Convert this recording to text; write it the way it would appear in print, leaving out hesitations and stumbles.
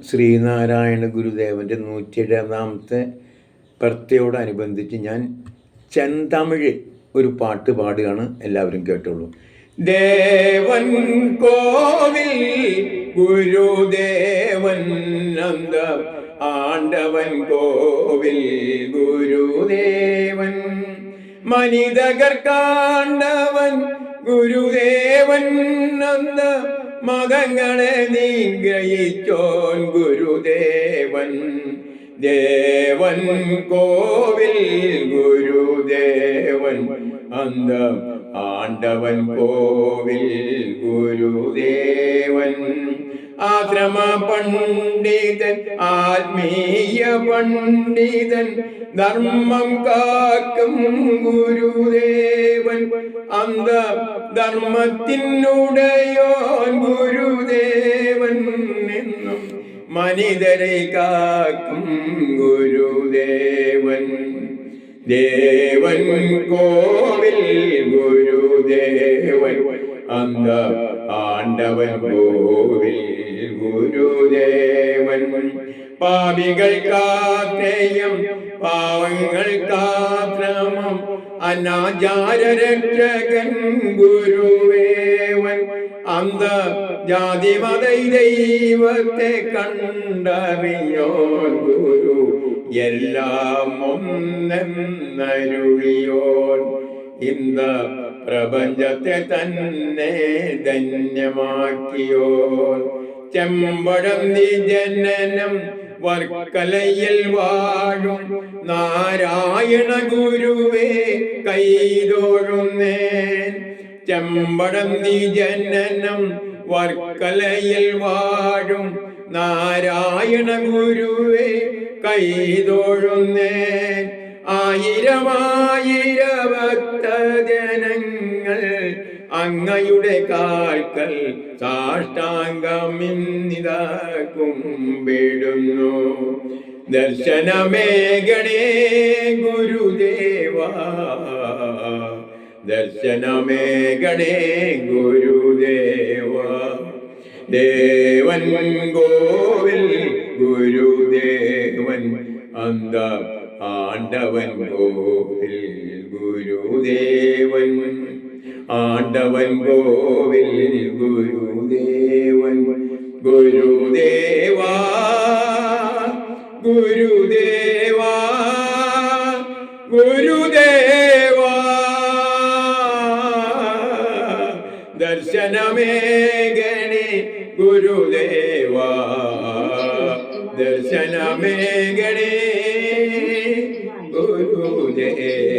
ശ്രീനാരായണ ഗുരുദേവൻ്റെ 107ാമത്തെ ബർത്ത്ഡേയോടനുബന്ധിച്ച് ഞാൻ ചെന്തമിഴ് ഒരു പാട്ട് പാടുകയാണ്. എല്ലാവരും കേട്ടോളൂ. ദേവൻ കോവിൽ ഗുരുദേവൻ നന്ദ ആണ്ടവൻ കോവിൽ ഗുരുദേവൻ മനിതകർ കാണ്ടവൻ ഗുരുദേവൻ നന്ദ മതങ്ങളെ നിഗ്രഹിച്ചോൻ ഗുരുദേവൻ ദേവൻ കോവിൽ ഗുരുദേവൻ അന്ത ആണ്ടവൻ കോവിൽ ഗുരുദേവൻ ആശ്രമ പണ്ഡിതൻ ആത്മീയ പണ്ഡിതൻ ധർമ്മം കാക്കും ഗുരുദേവൻ അന്ത ധർമ്മത്തിനുടയോൻ ഗുരുദേവൻ എന്നും മനിതരെ കാക്കും ഗുരുദേവൻ ദേവൻ കോവിൽ ഗുരുദേവൻ അന്ത ആണ്ടവൻ കോവിൽ ഗുരുദേവൻ പാപികൾക്കാശ്രയം പാവങ്ങൾക്കാശ്രമം അനാചാര രക്ഷകൻ ഗുരുദേവൻ അന്ത ജാതി മത ദൈവത്തെ കണ്ടറിഞ്ഞോൻ ഗുരു എല്ലാം ഒന്നെന്നരുളിയോൻ ഇന്ത പ്രപഞ്ചത്തെ തന്നെ ധന്യമാക്കിയോൻ ചെമ്പഴന്തി ജനനം വർക്കലയിൽ വാഴും നാരായണ ഗുരുവേ കൈതൊഴുന്നേൻ ചെമ്പഴന്തി ജനനം വർക്കലയിൽ വാഴും നാരായണ ഗുരുവേ കൈതൊഴുന്നേൻ ആയിരമായിര ഭക്തജനങ്ങൾ അങ്ങയുടെ കാൽക്കൽ സാഷ്ടാംഗമിന്നിതാ കുമ്പിടുന്നു ദർശനമേകണേ ഗുരുദേവ ദർശനമേകണേ ഗുരുദേവ ദേവൻ കോവിൽ ഗുരുദേവൻ അന്ത ആണ്ടവൻ കോവിൽ ഗുരുദേവൻ ആണ്ടവൻ കോവിൽ ഗുരുദേവൻ ഗുരുദേവാ ഗുരുദേവാ ഗുരുദേവാ ദർശനമേകണേ ഗുരുദേവാ ദർശനമേകണേ ഗുരുദേവ.